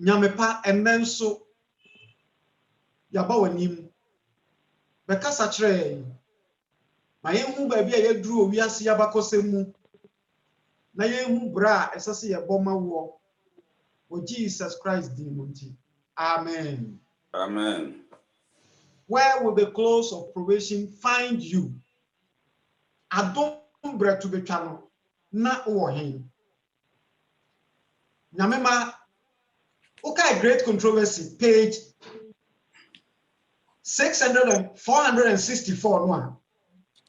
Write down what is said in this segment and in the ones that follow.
nyamepa enen so yaba wanim beka sachre ma yehu ba bia yeduru owiase yabakosemu na yehu bra esase yeboma wo o Jesus Christ dimunti. Amen. Amen. Where will the close of probation find you? Adom bre to be channel na wo hen. Nyamema okay, great controversy page 464 no.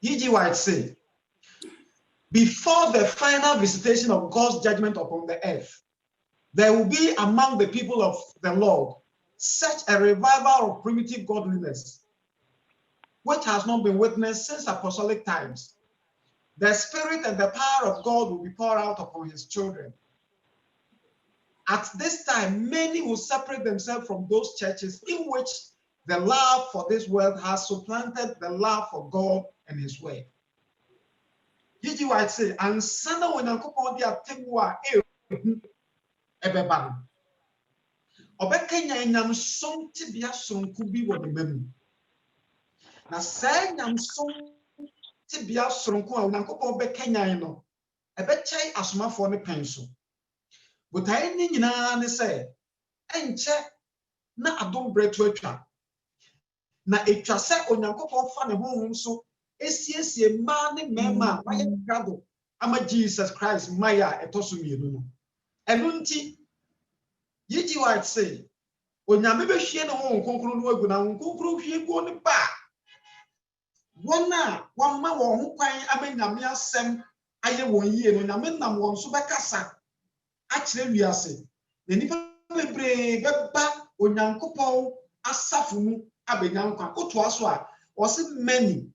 E.G. White say, before the final visitation of God's judgment upon the earth, there will be among the people of the Lord such a revival of primitive godliness, which has not been witnessed since apostolic times. The Spirit and the power of God will be poured out upon his children. At this time, many will separate themselves from those churches in which the love for this world has supplanted the love for God and his word. Gigi White say, and sana when Uncle dia temwa ebeba. Obekenya nyam som tibia sonku bi wo ne mem. Na say nyam som tibia sonku a Uncle obekenya no, ebechai asomafo ne penso. But I ni nyina ne say, enche na adom bretu atwa. Na etwa se Onyankopon fa ne honhom so esiesie ma ne mema waye grado ama Jesus Christ maya etoso mienu no. Eno nti Yiji White say Onyame be hwie ne honhom konkro no agu na honhom konkro hwie gu ne ba. Wona wamma wo ho kwan amanyame asem aye won yie no nyame nam won so bekasa a kire wiase. Na nipa bebre beba Onyankopon asafo mu abenyankwa oto aso a was many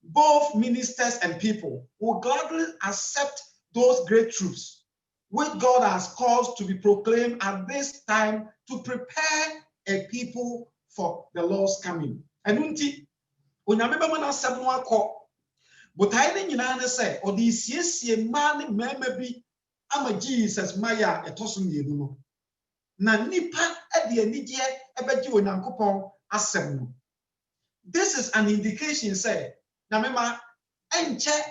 both ministers and people will gladly accept those great truths which God has caused to be proclaimed at this time to prepare a people for the Lord's coming. And unti onyame be mana asem no akọ but I ne nyina ne say odi siesie ma ne mema bi ama Jesus maya etoso mienu no na nipa e de anigye ebeji Onyankopon asem no. This is an indication say na mema enche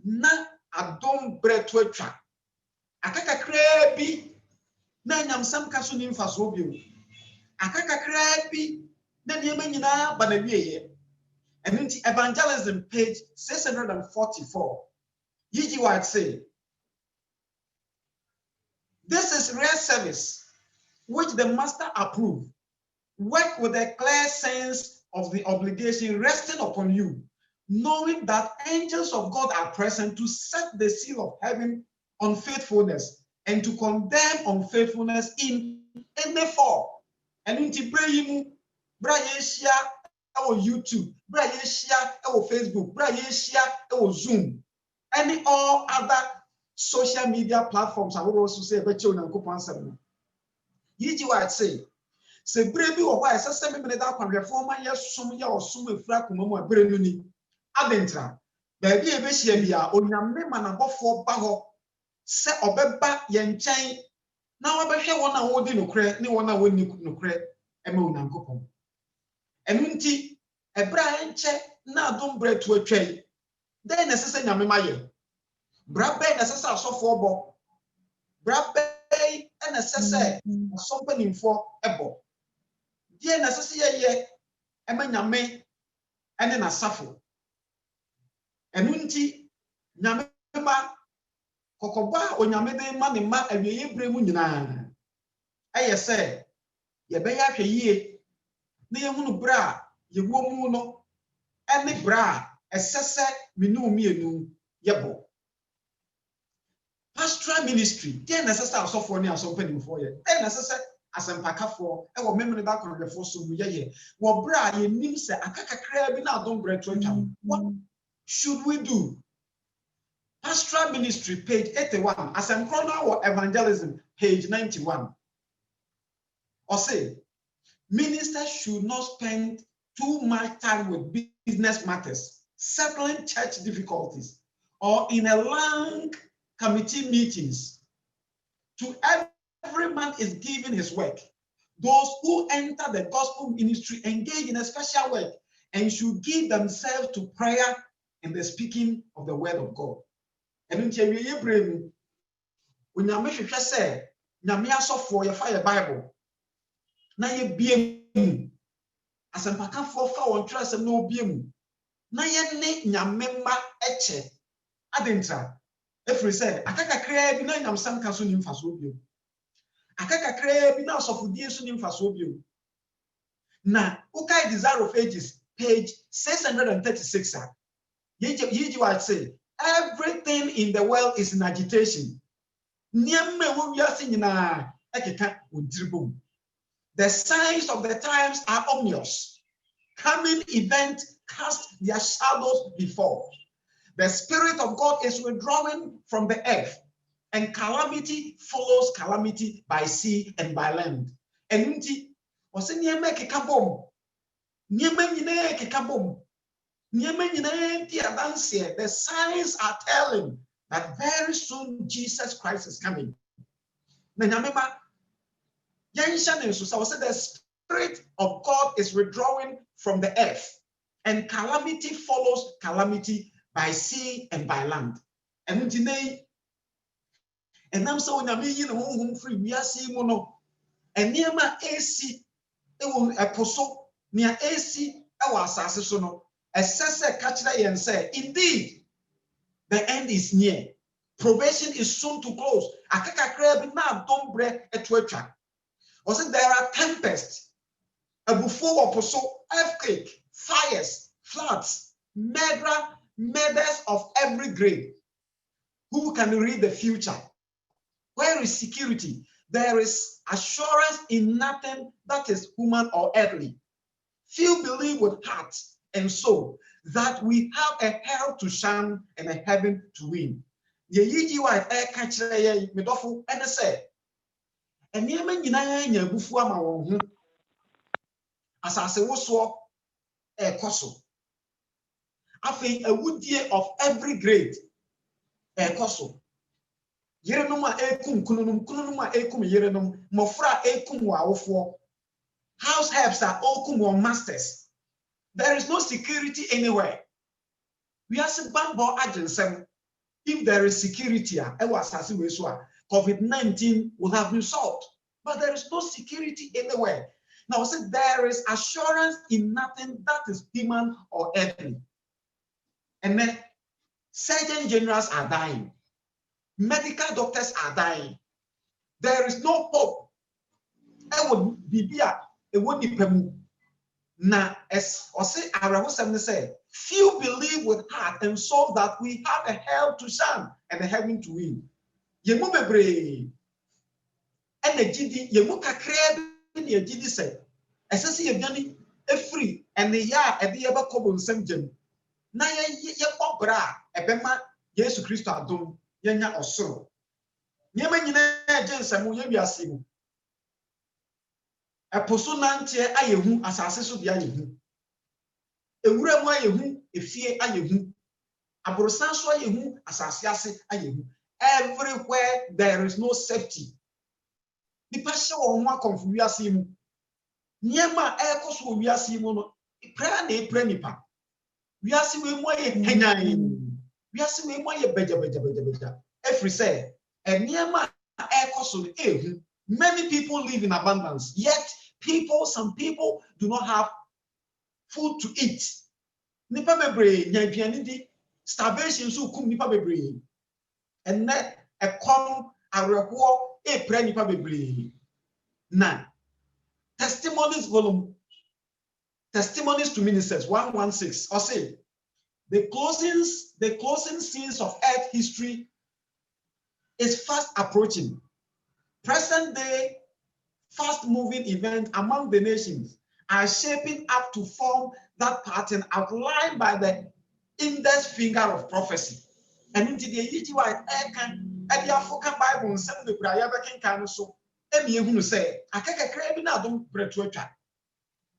na adom breto atwa akakakra bi na nyamsam kaso ni mfaso bi o akakakra bi na niema nyina ba na wieye. And in evangelism page 644 Yiji White say, this is rare service which the master approved. Work with a clear sense of the obligation resting upon you, knowing that angels of God are present to set the seal of heaven on faithfulness and to condemn unfaithfulness in any form. And in Tibrayimu, Brayeshia, our YouTube, Brayeshia, our Facebook, Brayeshia, our Zoom, any all other social media platforms. I would also say, Yiji White say, se brebi wo kwa esese me da kwanhwefo ma yesum ya osum efura komamu abere no ni adentra ba bi e be hia bia onyame manabofo ba ho se obeba ye nchen na wabehwe won a wodi nokre ne won a woni nokre ema Onyankopon enu nti ebra enche na adom bretu atwai den esese nyame maye bra be esese asofo obo bra be na esese asompanimfo ebo die na sese ye emanyame ene na safo enu nti nyame ma kokoba onyame de ma ne ma awieye bremu nyina eye se ye be ya hwe yie na ye hunu bra ye wo mu no ene bra esese minu mienu yebo pastoral ministry die na sese asofo ne asompanimfo ye na sese asempakafo e wo memene da kronhwefo so mu yeye wo bra ye nim se akakakra bi na adom breto atwa. What should we do? Pastoral ministry page 81 asemkrona or evangelism page 91 or say ministers should not spend too much time with business matters, settling church difficulties, or in a long committee meetings. To every man is given his work. Those who enter the gospel ministry engage in a special work and should give themselves to prayer and the speaking of the word of God. And in Bible. Na ye biem asempaka for fa won twa asem na obiem na ye ne nyamemma eche adentra efiri say akakakra bi na nyamsam ka so ni mfaso obiem akakakra bi na asofodie so ni mfaso obiem na ukai Desire of Ages page 636 yeji wa say everything in the world is in agitation niamma wo wiase nyina ekeka ontiribom. The signs of the times are ominous. Coming events cast their shadows before. The Spirit of God is withdrawing from the earth, and calamity follows calamity by sea and by land. And inti, wase nieme kekabom, nieme nyine kekabom, nieme nyine ti adanse. The signs are telling that very soon Jesus Christ is coming. Na nyamema. So the Spirit of God is withdrawing from the earth, and calamity follows calamity by sea and by land. And today, and I'm so home free, we are seeing mono, and near my AC, it will a poso near AC, our assassin, assessor catch that and say, indeed, the end is near. Probation is soon to close. Akaka crab now don't break a twitcher. Also, there are tempests, a before oposo, earthquake, fires, floods, murders of every grade. Who can read the future? Where is security? There is assurance in nothing that is human or earthly. Few believe with heart and soul that we have a hell to shun and a heaven to win. Ye yiji wife catch ye medofo and say. And niema nyina nya bufu ama won ho asase woso ekoso afei awudie of every grade ekoso yerenom a ekum kununum a ekum yerenom mofra ekum wawofo house helps are okum or masters. There is no security anywhere. We are bambo agensem. If there is security COVID-19 will have been solved, but there is no security anywhere. Now, there is assurance in nothing that is human or earthly. And then surgeon generals are dying. Medical doctors are dying. There is no hope. It would be now, as Arahusam said, few believe with heart and soul that we have a hell to shun and a heaven to win. Yemu bebre and the GD yemu kakre in the GD say, as ye gani a free and the ya at the ever cobble sem gem. Naya ye opera a bema Yesu Christo adum yenya osoro. Yemen jensamu yebiasimu. A posonante ayehu asase so dia yehu. Ewura mu ayehu efie ayehu. Aborosan so ayehu asase ase ayehu. Everywhere there is no safety. Nipa hye wo ho akomfo wiase mu. Niema ekoso wiase mu no, ipra na ipra nipa. Wiase we mu aye hanyan. Wiase we mu aye beja. Every say, and niema ekoso no ehu. Many people live in abundance, yet some people do not have food to eat. Nipa bebre nyaduane di starvation so kum nipa bebre. And that a common areho e pra nipa bebre. Na testimonies volume Testimonies to Ministers 116 or say the closing scenes of earth history is fast approaching. Present day fast-moving events among the nations are shaping up to form that pattern outlined by the index finger of prophecy. And into the EGY and the African Bible and some of the Brayabakin Council, and you who say, I can't crave in Adam Bretuacha.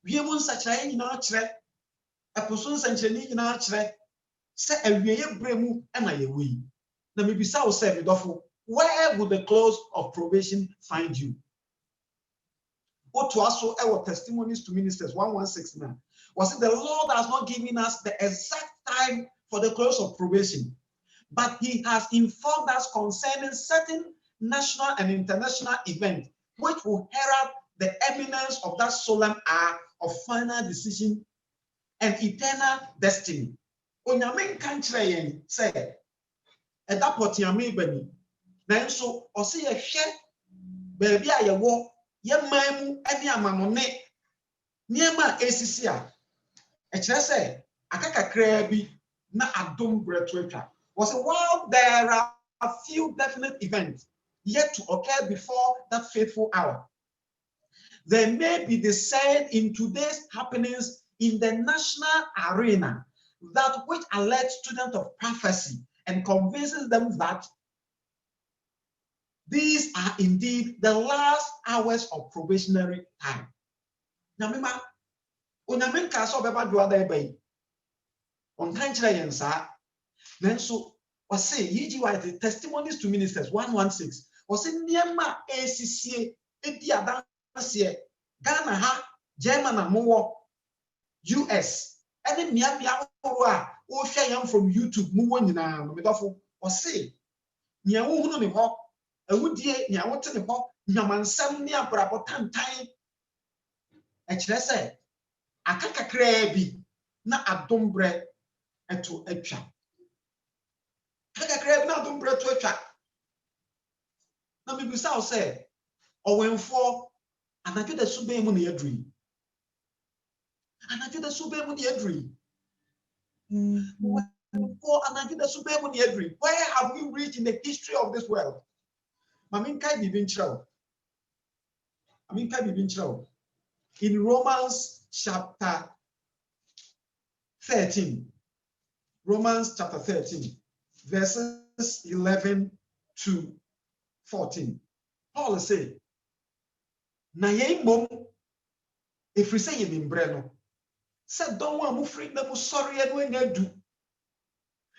We won't such a in our threat, a person century in our threat, say a way bremu and I we. Let me be so said, Doffo. where would the close of probation find you? What to also our testimonies to ministers 1169 was it the Lord has not given us the exact time for the close of probation, but he has informed us concerning certain national and international events which will herald the eminence of that solemn hour of final decision and eternal destiny. Onyame nka nkyerɛ yɛn sɛ ɛda pɔteame bani nanso ɔse yɛhwɛ baabi a yɛwɔ yɛman mu ne amanone nneɛma a ɛsisi a ɛkyerɛ sɛ aka kakraa bi na adom berɛ to atwa. Was while there are a few definite events yet to occur before that faithful hour, there may be discerned in today's happenings in the national arena that which alerts students of prophecy and convinces them that these are indeed the last hours of probationary time. Namima, onyame nka so beba dua da eba on kan kire yen sa. Nanso wase yiji wa the testimonies to ministers 116 wase niema esisie edi adanse Ghana ha German amowo US ene miamia horo a wo hwe yam from YouTube mu wo nyina no medofo wase nia wo hunu ne ho awudie nia wote ne ho nyamansam ne abrabo tantan ekire se akakakra bi na adombre eto atwa akakakra bi na adombre eto atwa na mebisa wo se owenfo anadwo da sube mu na yadri anadwo da sube mu na yadri anadwo da sube mu na yadri. Where have we reached in the history of this world? Maminka bibin chirawo in Romans chapter 13, verses 11 to 14. Paul say, na ye mom efri say ye mimbre no said don't want mu free na mu sorry eno enya du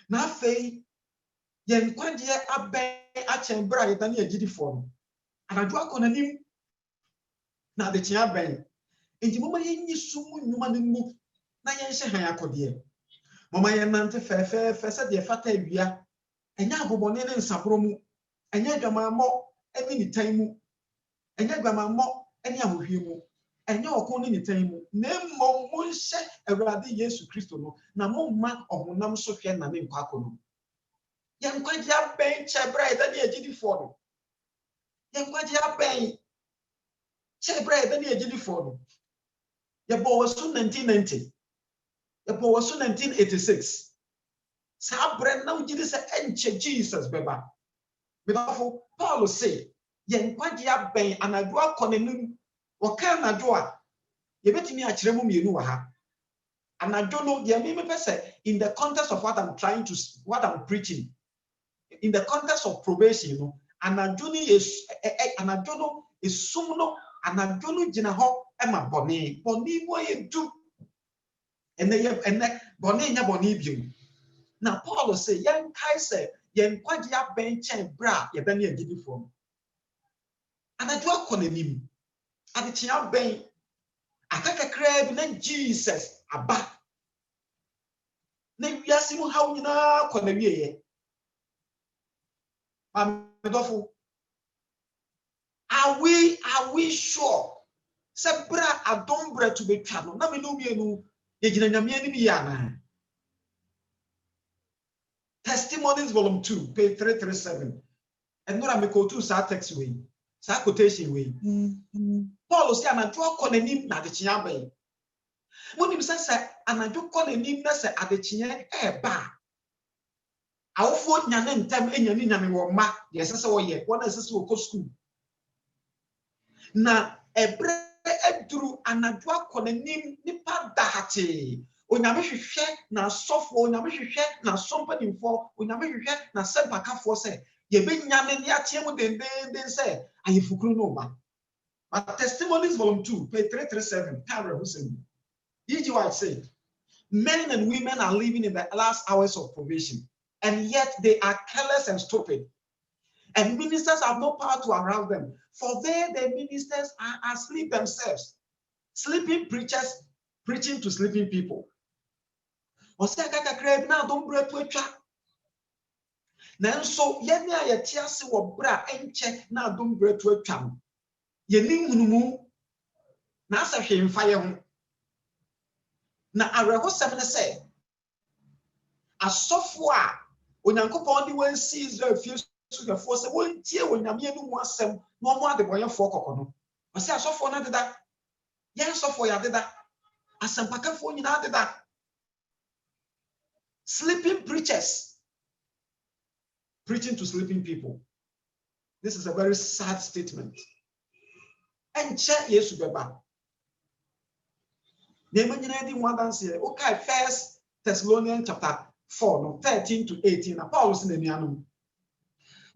na afei ye nkwagye aben achen bra ye tani agidi for no anadwo akona nim na de tia ben enti mama ye nyi sumu nnuma ne mu na ye nhye han akode mama ye nante fe se de fata awia enya agobone ne nsabro mu enya adwamammo eni ni tan mu enya adwamammo eni ahohwie mu enya okon ne ni tan mu na mmom mo nhye awurade Yesu Kristo no na mo ma ohonam so hwe na ne nkwa akono ye nkwagye aben chebra ida ne agidi for no ye nkwagye aben chebra ida ne agidi for no ye bo wasu 1990 ye bo wasu 1986 sa bre na ugidi se enche Jesus beba before Paul say ye nkwagye aben anadwo akonenum woka anadwo a ye betimi a kire mu mienu wa ha anadwo no ye me pese in the context of what I'm preaching, in the context of probation no anadwo ni anadwo no esum no anadwo no gina ho ema bone mo ye du ene bone nya bone biom na Paul say yen kai say yen kwagye aben chen bra ye bani agidi fom anadwo akonanim adechia ben akakakra bi na Jesus aba na wiase mu hawo nyina kona wieye amedofo are we sure se bra adom bra to betwa no na me no mienu ye gina nyame ani bi yana. Testimonies volume 2 page 337 and no me ko to sa text we sa quotation we Paul say anadwo konanim na adechia ben monim say anadwo konanim na say adechia eba awofo nyane ntam enyani nyame wo ma ye sese wo ye wona sese wo ko school na ebre eduru anadwo akonanim nipa dahate onyame hwehwe na sofo onyame hwehwe na sompanimfo onyame hwehwe na sempakafo se ye benyane ne atiemu den se ayefukuru no ba. But Testimonies volume 2 page 337 Kara Hussein Yiji White said men and women are living in the last hours of probation and yet they are careless and stupid. And ministers have no power to arouse them, for the ministers are asleep themselves. Sleeping preachers preaching to sleeping people. Osaka kakra na dom bra to atwa. Nanso ye ne ayete ase wo bra enche na dom bra to atwa. Ye ni hunumu na asahwe mfa ye ho. Na arehosem ne se asofo a onyankopon de wansi Israel fie so the force won tie onyame anu mu asem no mo ade boyefo kokono. Ose asofo na deda. Ye asofo ya deda. Asempakafo nyina deda. Sleeping preachers preaching to sleeping people. This is a very sad statement. And check Yesu beba. Nemanyina di dance here. Okay, 1 Thessalonians chapter 4, no, 13 to 18. Na Paul was in the nianum.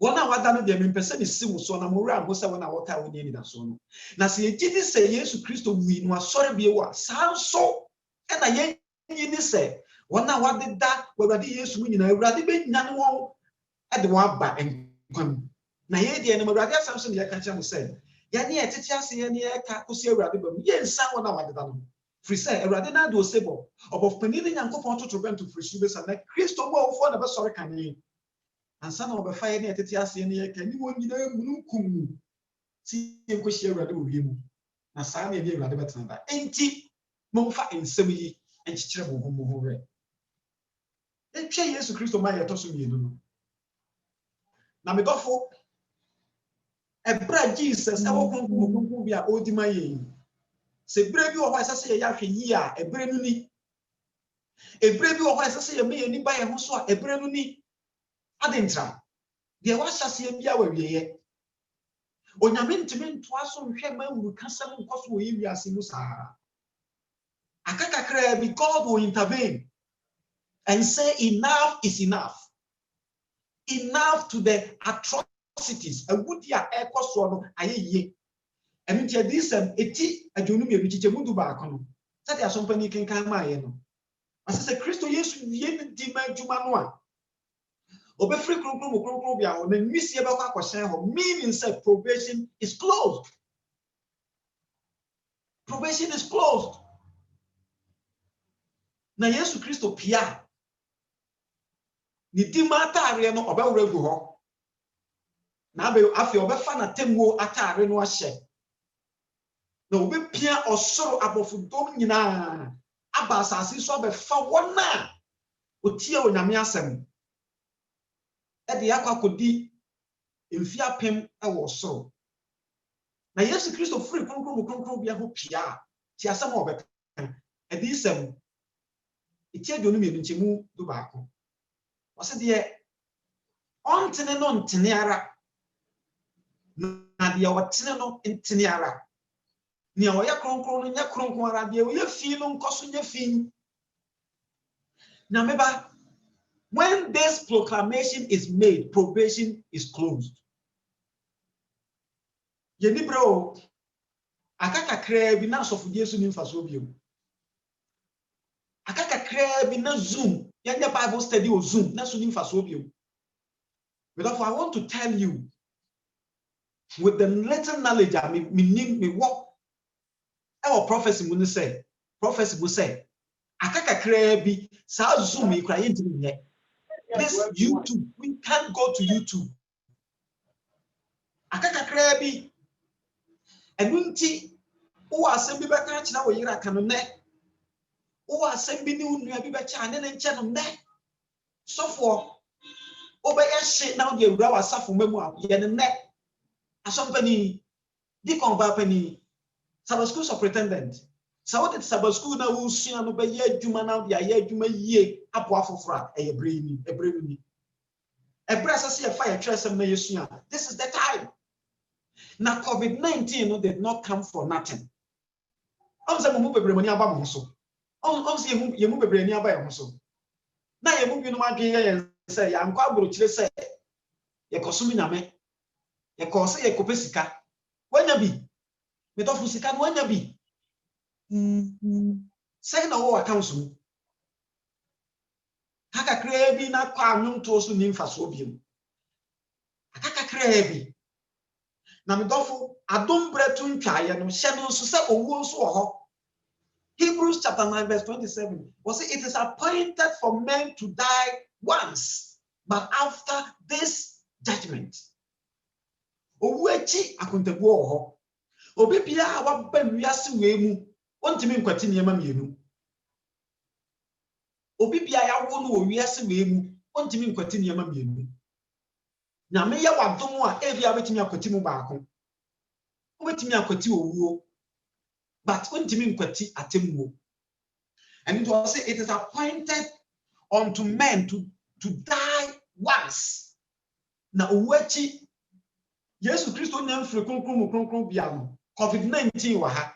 Wana wada no de mempese ni siwu so na mura go se wana waka woni ni da so no. Na se yidi se Yesu Kristo wi no asore bie wa sanso e na yen ni se wana wade da wawade Yesu mu nyina awurade be nya ne won e de wa ba enkwam. Na ye de ne awurade SAMSON ye ka cha mo se ya ne etete ase ye ne ye ka kosi awurade ba mu ye nsa wana wade da no. Free say awurade na do sebo obof panini nyankopon to bento free su be sa na Kristo bo ofo na be sore kan and some of the fire near Tetias in the can you want you know kum see you could share with him. Na Sammy and the better that ain't Monfa in Semi and Chichabo Homo. Then Chay Yesu Christo Maya Tosu you. Now me go for a brad Jesus, I won't be a old my say brave you or I say a ya a brand a brave you or I say a me and buy a hoso a brand new. Adentra de wa hyase bia wa wieye onyame ntime ntoa so nhwe ma wu kasam nkoso wo yi wiase mu saa akakakra bi God will intervene and say enough is enough to the atrocities awudi a ekoso no ayeye enti adisem eti adwonu me bi chiche mundu ba akono sɛ de asompani kenkan ma ye no asese Kristo Yesu wie ne di ma adwuma no a obefree kronkron bia ho na nwisie be kwa kwahyen ho meaning say probation is closed. Probation is closed. Na Yesu Kristo pia ni di ma atare no obewura gu ho na be afi obefa na temwo atare no ahye na obepia osoro abofudom nyina aba asase so abefa wona otie onyame asem ede yakwa kodi mfia pem ewo so na Yesu Kristo free kronkron bia ho pia ti asem obeka ede isem itie donu me nchemu do baako wose de ontene no ntene ara na de wotene no ntene ara ni oya kronkron no nya kronkron ara de oya fi no nkoso nya fi na meba. When this proclamation is made, probation is closed. Yeni bro, akaka krebi na sofu Yesu ni mfaso bio. Akaka krebi na Zoom, yanya Bible study o Zoom, na so ni mfaso bio. But therefore, I want to tell you, with the little knowledge I me walk, our prophecy will say, akaka krebi sa Zoom e kra yentimi nye. This YouTube, we can't go to YouTube. Akaka krebi enunti o asem bi beka kina wo yira kan ne o asem bi ni unua bi becha ne nche no ne sofo o be yehye na de awura wasafo mamu a ye ne asompani di konva pani Sabbath school superintendent so what is Sabbath school na wo sua no be ye adwuma na de aye adwuma yie apo afofora e breni ebra sase e fire tresem na yesua. This is the time. Now COVID-19 did not come for nothing. Say mumu bebre mani aba mo so. Say yemu bebre ni aba ye mo so. Na yemu bi no ma dwen ye say ya nkwa agboro kire say ye kosumi nyame. Ye ko say ye kopesika. Wanya bi. Me to fu sika no wanya bi. Say na wo account so. Haka kre bi na kwa nwonto so ni mfa so bi. Akaka krebi. Na medofo adom bretu ntwaye no hye no so se owu nso wo ho. Hebrews chapter 9 verse 27 was it is appointed for men to die once, but after this judgment. Owu echi akontabu wo ho. Obi bia wa ba wiase we mu, ontimi nkwati niema mienu. Obi bia ya wo no wo wiase we mu, ontimi nkwati niema mienu. Nyame ya wadom a ebia betimi akwati mu baako. Obetimi akwati owuo, but ontimi nkwati atemuo. And it was it is appointed unto men to die once. Na owachi Yesu Kristo nyam firi kronkron bia no COVID-19 wa ha.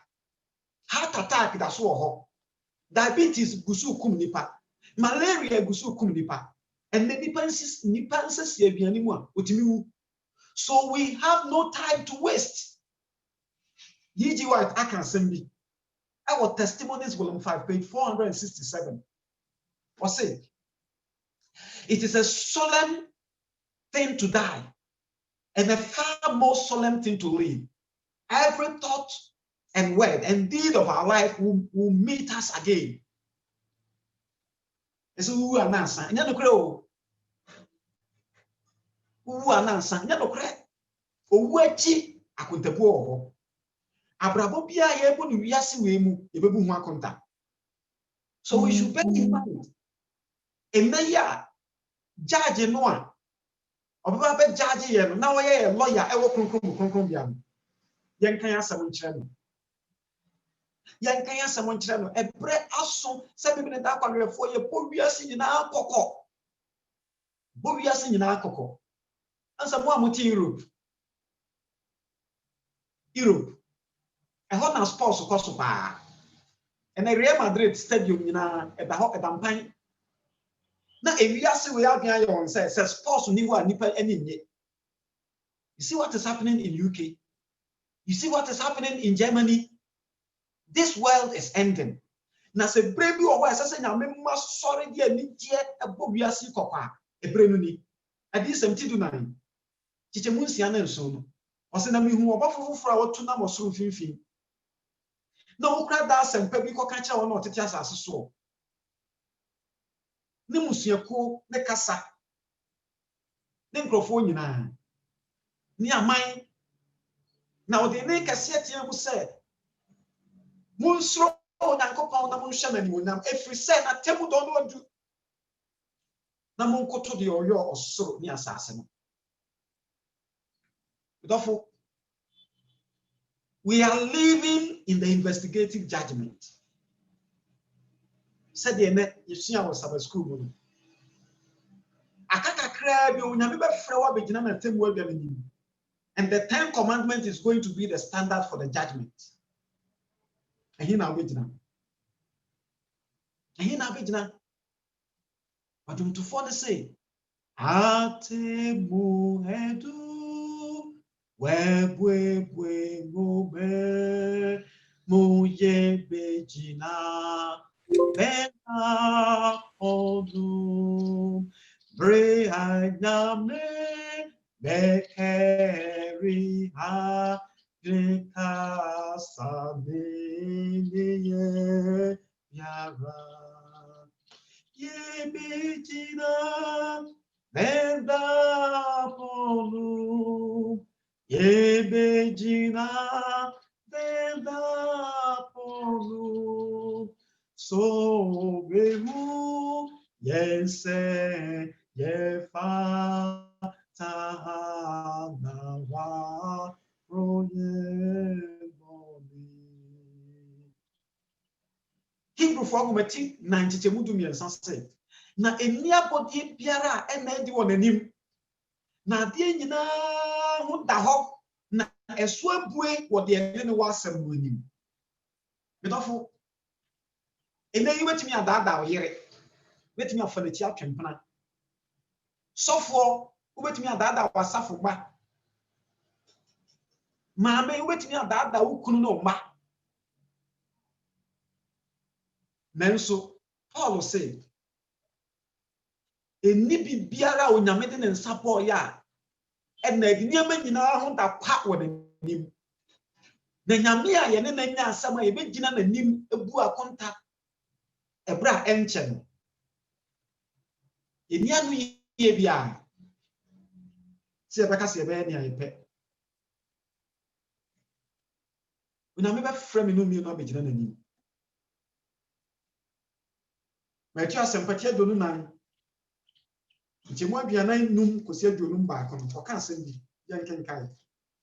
Heart attack da so ho. Diabetes gusu kum nipa. Malaria gusu kum nipa. And the nipansis aduane mu a otimi wu. So we have no time to waste. Ye.G. White akan sembi. Our testimonies volume 5 page 467. Or say it is a solemn thing to die and a far more solemn thing to live. Every thought and word and deed of our life will meet us again. So who are nansa? Nya no kre o. Who are nansa? Nya no kre. Owu achi akontabu ho. Abrabo bia ye bo ni wiase we mu ye bebu hu akonta. So we should bear in mind. Emeya judge no a obaba be judge ye no na wo ye lawyer e wo kronkron bia no. Yen kan asem nkyere no. Yen kan asem nkyere no ebre aso se bibine da kwalwefo ye po wiase nyina akokọ. Bo wiase nyina akokọ. Ansa mo amuti Europe. Ehon na sports koso pa. And Real Madrid stadium nyina eba ho edampan. Na ewiase we adwan ye on say sports ni wa nipa ani nye. You see what is happening in UK? You see what is happening in Germany? This world is ending. Na se brebi o wa say nyame ma sori de ani je ebo wiase kokwa ebre no ni. Adi 79. Chichemu nsia na nso no. O se na mi hu obafo foforo a watu na mosoro finfin. Na okra da sempa bi koka kire won otete asase so. Ne musuako ne kasa. Ne nkrofo nyina. Ni aman. Na odi ne kase atia mu se. Munsro Onyankopon na munhwe na nimonyam efiri se na temu do no adu. Na munkoto de oyo osoro ni asase no. Therefore, we are living in the investigative judgment. Said the net you see our Sabbath school. Akaka kra bi onyame be frɛ wa begina na temu adu anim. And the 10th commandment is going to be the standard for the judgment. And here now begina. But to follow say atemu edu webwe mobe moye bejina bena odu bre anyame bekeri ha greka sabeye yara ye bejina benda polu Yebejina benda polu so behu yense yefa tahanawa roye boni. Hebrew for agumati 90 mudu miensa se na enia bodi biara ena edi wonanim na de nyina ho da ho na eso abue wo de ene ne wasam wonim medofo ene yi wetimi adada wo yere wetimi afanachi atwempena sofo wetimi adada wasafo ba maame wetimi adada wo kunu no ma nanso Paul said eni bibiara onyame de ne nsapo ya and the Niamina Honda Pat with him. The Yamia Yanina Sama, a big Gina and Nim, a Bua contact, a bra enchen. In Yanu Yabia. See a Bacassia Bania pet. When I remember framing no me no be Gina and Nim. My child sympathy do no. Num kosia donum ba kono for kan sem bi yan kan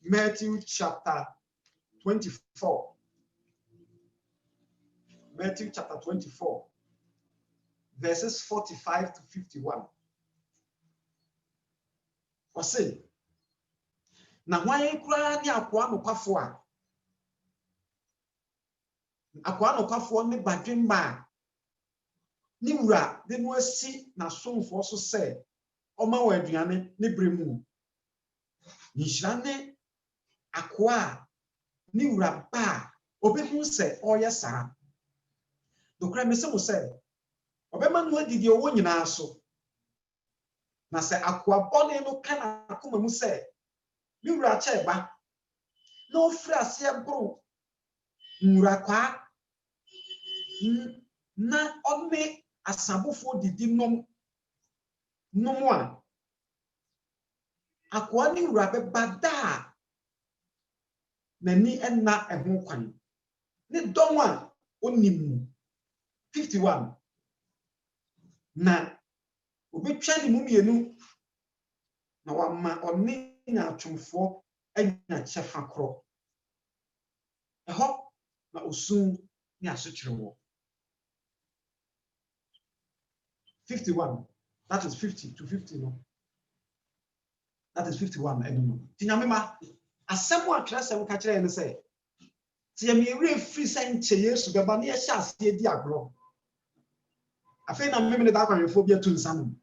Matthew chapter 24. Matthew chapter 24 verses 45 to 51. O say na wan kura ni akwa no kwafo ne badwemba ni wura de no asi na somfo so say Oma wa aduane ne bremu nhyirane akoa ne wura ba obehu se oye saa dokra me se mo se obema no adidi owo nyina so na se akoa bone no kana akoma mu se ne wura che ba na ofra ase bro nwura kwa na ome asabofo didi nom a akoa ni wura be bada nani enna eho kwan ne don a onim 51 na obetwa ni mumienu na wama onni nya atwomfo anya chefa kro eho na osun ni asokyere wo 51. That is 50 to 50, no? That is 51, I don't know. Tinyamema, asemu atwasem ka kire ne say, tie me re free senche Yesu beba na ye sha ase di agro. Afei na me da kwanfo bi atu nsam.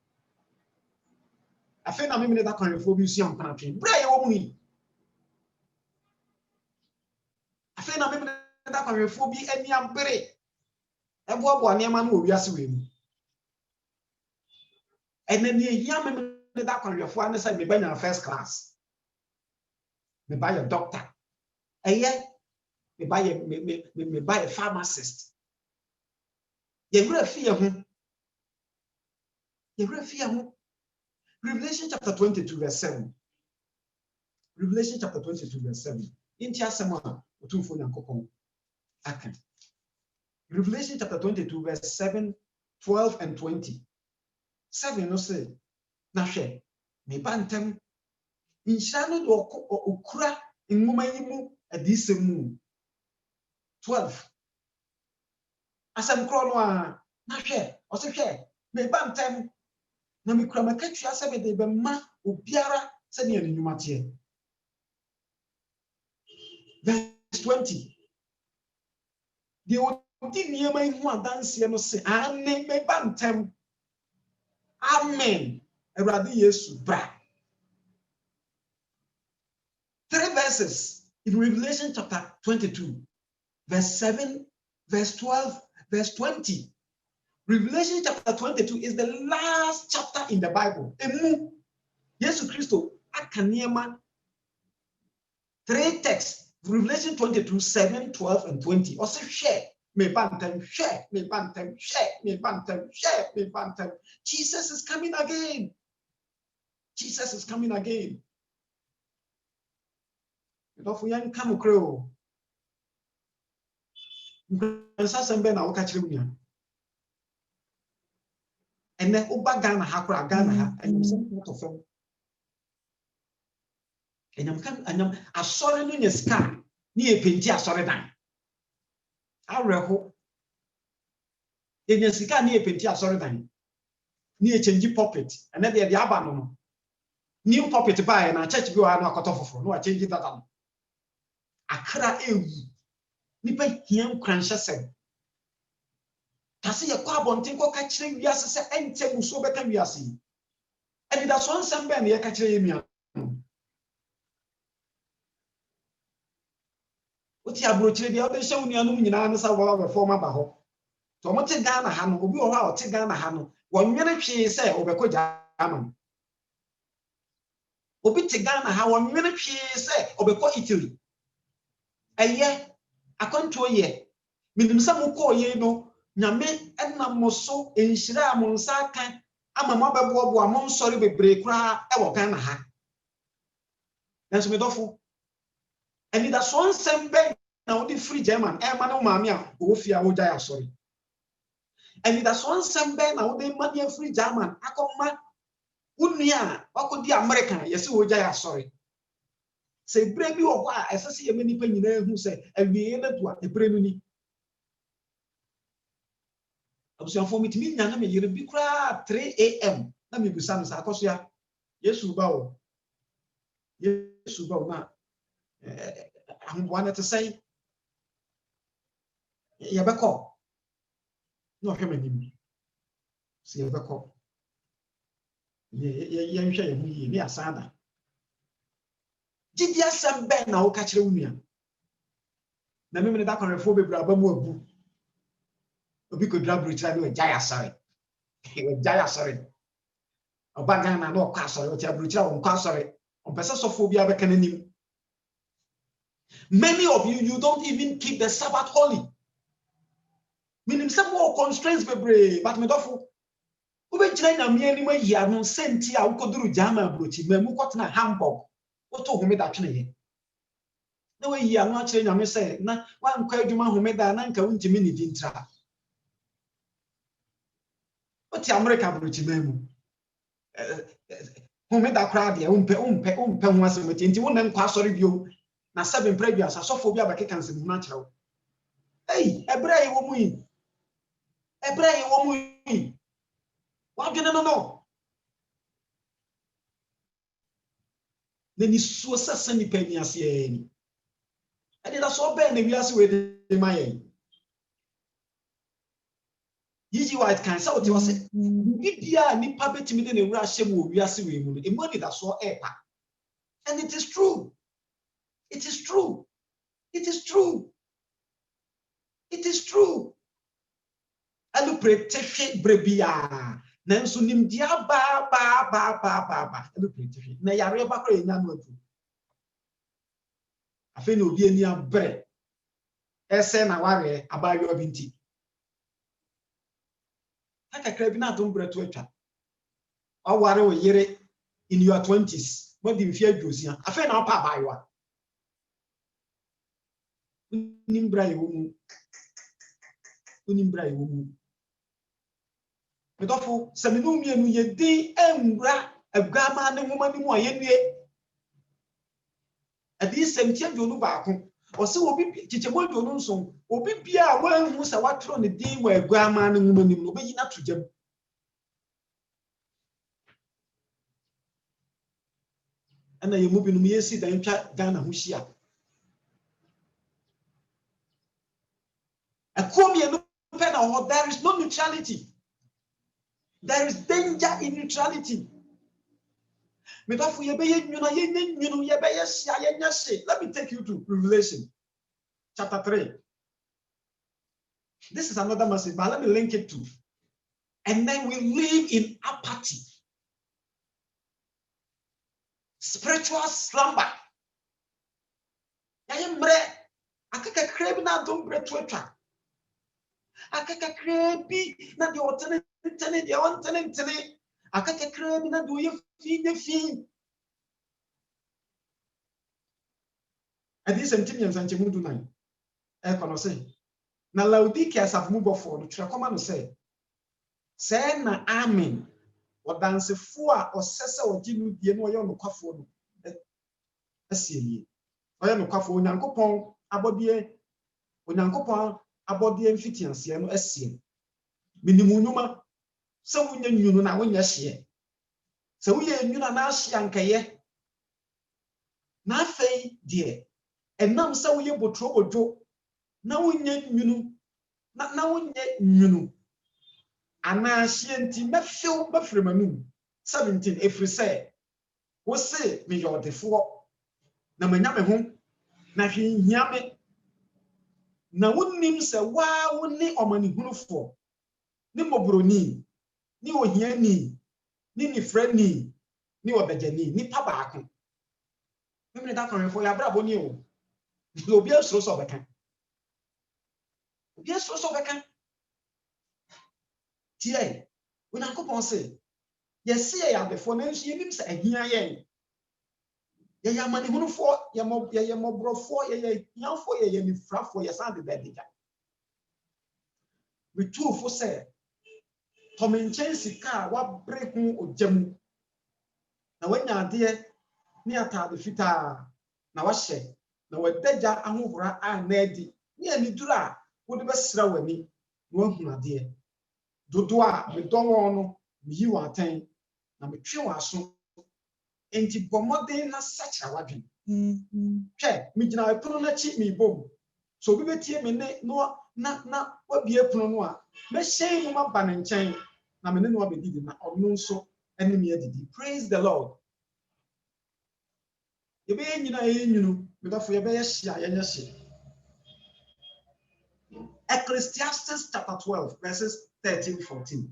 Afei na me da kwanfo bi su ampana twen. Bra ye wo mu ni. Afei na me da kwanfo bi ani ambere. Ebo abo ne ma na owi ase we mu. And then you me that on your phone say me buy your first class. Me buy a doctor. And yet me buy a pharmacist. You will fear him. You will fear him. Revelation chapter 22 verse 7. Revelation chapter 22 verse 7. In Tiasema, two phone and coupon. Revelation chapter 22 verse 7, 12 and 20. 7 no say na hwe me bantem inhyira no do okura nwoma yi mu adisem mu 12 asem kro no a na hwe o se hwe me bantem na me kura makatwa asem de be ma obiara se ne anwuma tie verse 20 de odi niema yi hu adanse no se ane me bantem Amen. Eradi Yesu bra. 3 verses in Revelation chapter 22, verse 7, verse 12, verse 20. Revelation chapter 22 is the last chapter in the Bible. Emu Yesu Christo akaniema 3 texts. Revelation 22, 7, 12, and 20. Also share. Me bantem, share, me bantem, share, me bantem, share, me bantem. Jesus is coming again. Jesus is coming again. If we ain't come crow, and then Uba Ghana Hakra Ghana ha and some part of them. And I'm a sorry in your scar near Pintia sorry down. I reckon in your scar near Pintia sorry down. Near change puppet, and then the abandon. New puppet buy and a church go and a cut off for no, I change that. A cra nipa hiam kransha sem. Tase ye kwa bonten ko ka kire wiase se ente muso beka wiase. And that's one sem ben ye ka kire yemia. Oti abrochire bia obe hye wonu anum nyina na sa wo be forma ba ho. To mo te Ghana ha no obi wo ha o te Ghana ha no wonwene hwe se obekọ German. obi te Ghana ha won nwene hwe se obekọ Italy eye akonto ye minim sa mo ko ye no nyame enam mo so enhyira mo nsa kan ama mo bebo mo nsori bebre kura e wo Ghana ha nanso me dofo eni da so nsem na wo di free German e ma no maami a wo fi a wo gya ya sori eni da so nsem na wo di ma di free German akoma unia wakodi American yesi wo gya ya sori se bre bi wo kwa esese ye mani pa nyina ehu se awie na to a bre no ni abusuan fo mitimi nya na me yere bi kura 3 am na me busa no sa akoso ya Yesu ba wo na ahomboa na te sai ye beko no hwe manim se ye beko ye nhwe ye hu ye ni asada gidi asem ben na wo ka kire wunua na me me da kwanrefo bebra aba mu abu obi ko dra brucha ni gya ya sare we gya ya sare oba Ghana na o kwa sare o tia brucha o kwa sare o pese sofo bi abeka nanim. Many of you don't even keep the Sabbath holy. Meaning some more constraints bebre but me dofo ube gyina na me ani ma yi anu senti a ukoduru jama abrochi memu kwotena Hamburg oto homeda twene ye na we yi anu a kire nyame se na wa nkwa adwuma homeda na nka wuntimi ni dintra oti America abrochi memu homeda kra de umpe ho asem nti wona nkwa asori bio na 7 previous asofo bi abakeka nsem hu na kirewo ebra yi wo mu yi wa dwene no neni suo sasa ni pani ase ani ade da so be na wiase we de maye yiji white kan sa oti wose bibia ni pa betimi de na wura hyem wo wiase we mu no emu ade da so epa and it is true alu pretehwe brebia nanso nimdia ba alu pretehwe na yare ba kra enya no adu afi na obi ani abre ese na ware abayo binti akakra bi na dom breto atwa aware o yere in your 20s modi mfi adwosia afi na opa abayo unimbra yiwo mu medofo seminu mienu ye din enwura agama ne nwoma ni mu ayenue adi semtia dwonu baako o se obi chichemo dwonu nso obi bia wanhu se watro ne din wa agama ne nwoma ni mu obeyi na tujam ana yemu binum yesi dan twa Ghana ho hia there is no neutrality. There is danger in neutrality. Let me take you to Revelation chapter 3. This is another message, but let me link it to. And then we live in apathy, spiritual slumber. Akaka krebi na dom bretwetwa. Akaka krebi na de otene de ontene. Akaka krebi na do ye fi. Adi sentimians anche mudu nan. E kono se. Na Laodikia safmubofo no twekoma no se. Se na amen. Odansefo a osese ogi no die no oyo no kwafo no. Asiye. Oyo no kwafo onyankopon abodie mfitianse no asie. Minimu nyuma se wunya nyunu na wonya hye. Se wuye nyuna na ahye ankaye. Na afei die enam se wuye botro bodwo na wonya nyunu na wonya nyunu ana ahye nti mefew bafremanum 17 efri se wo se me yodefo na manya me ho na hwehia me na wonnim se wa woni omanihunufo ni mobroni ni ohiani ni nifrani ni obejani ni pabaako Maybe that can for your brabo new. You'll be a source of a can. Be a source of a can. Tia, when I go on say, yes, see, I have before names, you didn't say, here, yeah, money, who for your mob, bro, for your young for your front for your son, the baby. We two for say, Tom and Chelsea car, what break or jam. Now, when you're dear, near the fita, now what say, now what deja and over and neddy, near me dra, would the best throw with me, one dear. Dodoa, me don't want you are 10, now me chew are so. Enti bomode na sacha wadwen hwe me gina epono na chi me bom so obi betie me ne no na wabie epono no a me hyɛn mu maba ne nkyɛn na me ne no abedidi na ɔno nso ɛne me adidi. Praise the Lord. Yebe nyina nyinu me dafo yebe yɛhye a yɛnyɛ hye. Ecclesiastes chapter 12 verses 13-14.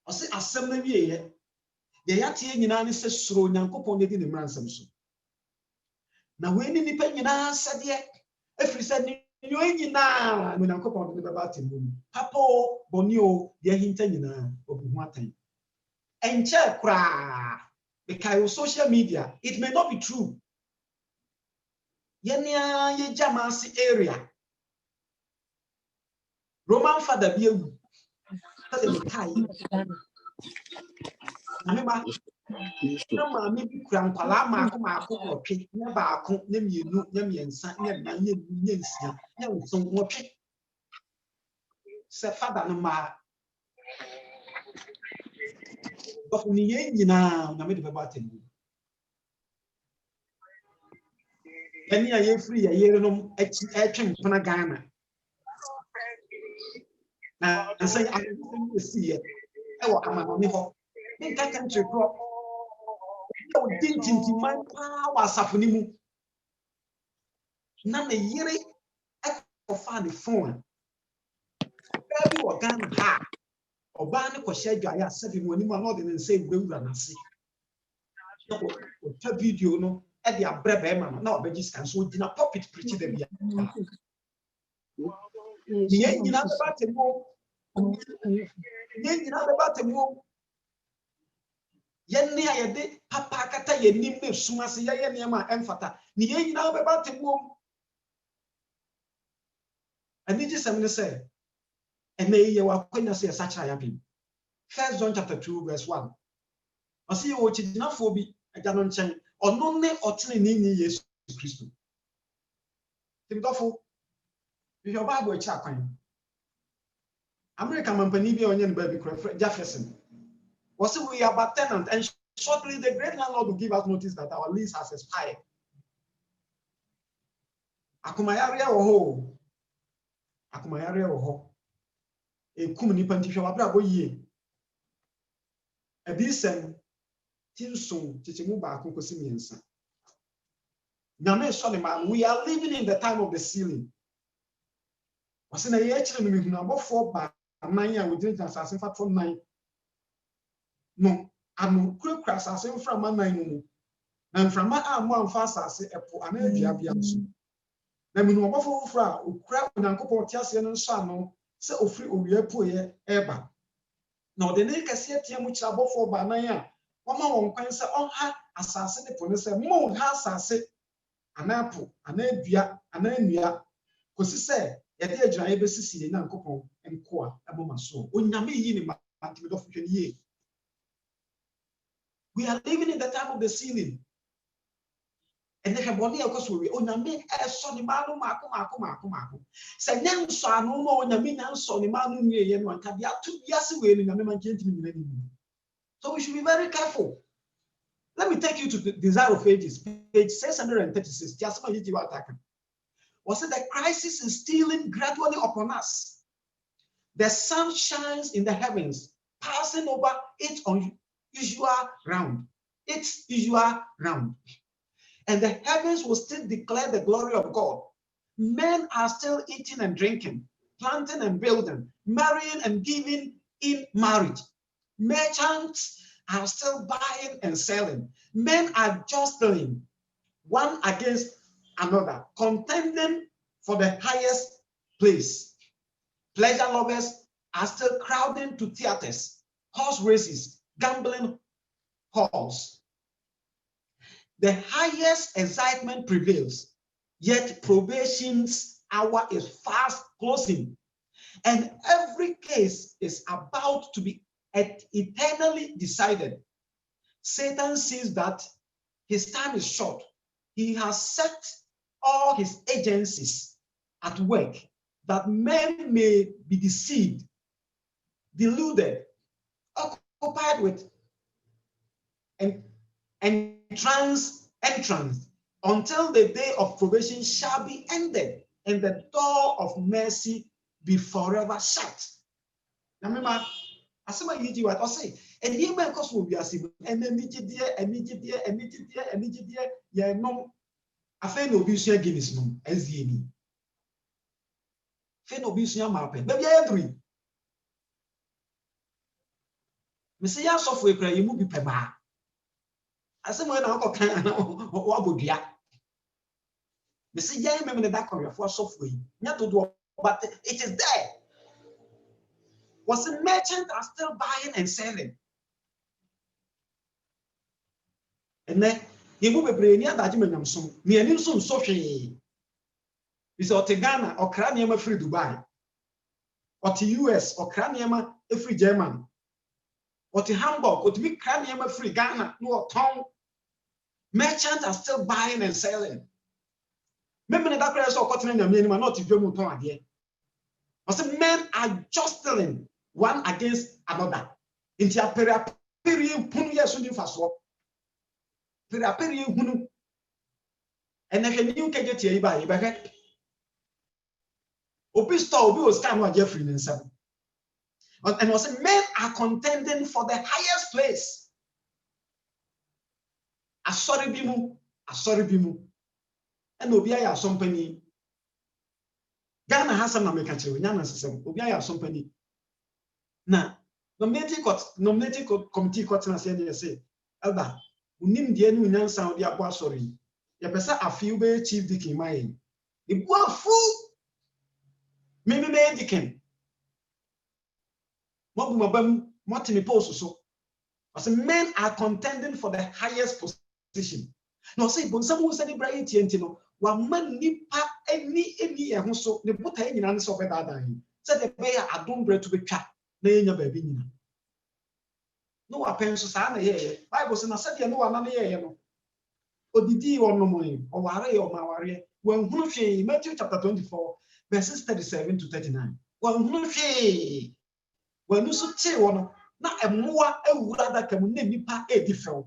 Ɔse asɛm na wie yɛ yɛatie nyina ne sɛ suro Nyankopɔn de ne mmaransɛm so. Na we ni nipa nyina sɛdeɛ ɛfiri sɛ ne nyina no Nyankopɔn de bɛba atemmu. Papo bonio de ahinta nyina obu ho atan. Ɛnkyɛ koraa because social media it may not be true. Yɛnea yɛgyamase area Roman father bi ewu. Sɛ ne kai Ameba na maame bi kura nkwala maako wɔtwe nya baako nya mienu nya miensa nya nnan nya nsia nya nson wɔtwe sɛ fada no ma dɔfo ne yɛn nyinaa na me de bɛba atemmu. Ɛne a yɛfiri yɛ yerenom akyi ɛtwe mpena Ghana na nsa yɛ ɛsiɛ ɛwɔ amanɔne hɔ ne nka country korɔ ɛwɔ dintintiman paa wɔ asafo ne mu na ne yere ɛkɔfa ne phone a bi wɔ Ghana ha ɔbaa ne kɔhyɛ adwaeɛ a sɛbi mu anim a na ɔde ne nsa ewurawura n'ase na ɔtwa video no ɛde abrɛ bɛrima no na ɔbɛgye sika nso ogyina pulpit preach da bia yɛn nyinaa bɛba atemmu yɛn nyinaa bɛba atemmu yɛn ne a yɛde papa akata yɛn nim na esum ase yɛyɛ nneɛma a ɛmfata ne yɛn nyinaa bɛba atemmu anigye sɛm ne sɛ ɛnɛ yɛ wɔ akwanya sɛ yɛsakyera yɛabem. 1 John chapter 2 verse 1 ɔse yɛ wɔ kyidinafoɔ bi agya no nkyɛn ɔno ne ɔteneneeni Yesu Kristo. Timdɔfo hwehwɛ Bible akyi akwan America mampani bi a ɔnyɛ ne baabi kora Jefferson wɔse we are but tenant and shortly the great landlord will give us notice that our lease has expired. Akomayare wɔ hɔ akomayare wɔ hɔ ekum nipa ntihwɛ wabra bɔ yie adisɛm tinso chichimu baako kosi miensa nyame Solomon we are living in the time of the ceiling wɔse na yɛ kyerɛ no mehunu abɔfoɔ ba anan a wɔgyinagyina asase mfatɔ nan no ano kurakura asase mframa nan no mu na mframa a mo amfa asase ɛpo ana aduabea nso na mehunu abɔfoɔ foforɔ a okura Onyankopɔn te aseɛ no nso ano sɛ ofiri owia poe ɛba na ɔde ne kɛseɛ teɛ mu kyerɛ abɔfoɔ ba nan a wɔma wɔn kwan sɛ ɔnha asase ne po ne sɛ mo ha asase ana po ana adua ana nnua kosi sɛ yɛde agyinaeɛ bɛsisi yɛn Nyankopɔn nkoa ɛbɔma so onyame yi ne ma antimidɔfo hwɛ ne yie. We are living in the time of the ceiling. And they have body of we onyame ɛsɔ ne ma no maako sɛ nyɛ nsɔ ano ma onyame nya nsɔ ne ma no nwie yɛ no anka bia to biase we no nyame ma nkɛntimi nyina ne mu. So we should be very careful. Let me take you to the Desire of Ages, page 636. Just my YouTube attack. Was it the crisis is stealing gradually upon us? The sun shines in the heavens, passing over its unusual round. Its usual round. And the heavens will still declare the glory of God. Men are still eating and drinking, planting and building, marrying and giving in marriage. Merchants are still buying and selling. Men are jostling one against another, contending for the highest place. Pleasure lovers are still crowding to theaters, horse races, gambling halls. The highest excitement prevails, yet probation's hour is fast closing, and every case is about to be eternally decided. Satan sees that his time is short. He has set all his agencies at work that men may be deceived, deluded, occupied with entrance until the day of probation shall be ended and the door of mercy be forever shut. Now remember, as I you what I say, and you may cause will be as if and immediate, yeah, no, I feel no business Guinness, no, as ye. Fail no business mapping, but yeah, three. Messiah software cry, you move be pema. As I went out of Canada or Abudia. Messiah, remember that career for software, not to do, but it is there. Was the merchant are still buying and selling? And then you move a brain near that you soon. Me and you soon so she is or Ghana or Cranium free Dubai, or to US or Cranium free German, or to Hamburg, or to be Cranium free Ghana, no town. Merchants are still buying and selling. Remember that place or cotton and minimum, not if you move on again. But men are jostling one against another. Into a period, Punya Suni Faso. Period, Hunu. And if you can get here by Ibahet, Opisto was kind of Jeffrey and seven. And was men are contending for the highest place. A sorry bimu. And Obia Sompany. Ghana has some American children, Yana system, Obia Sompany. Now, nominating committee cotton say, Elba, unim the new sound the abwa sorry. Ya pesa a few be chief dick in my it was fool. Maybe me dicken. What me post so. As men are contending for the highest position. No, say, but someone said it bright no. One man nipa any so the put in answer of that. Said the bear I don't bread to be cat. Na baby. No appenso sana ye. Bible says na said no another year no. Odidi or no money or ware or maware. When Matthew chapter 24, verses 37 to 39. When you say one na a more a wura that can name nipa a different.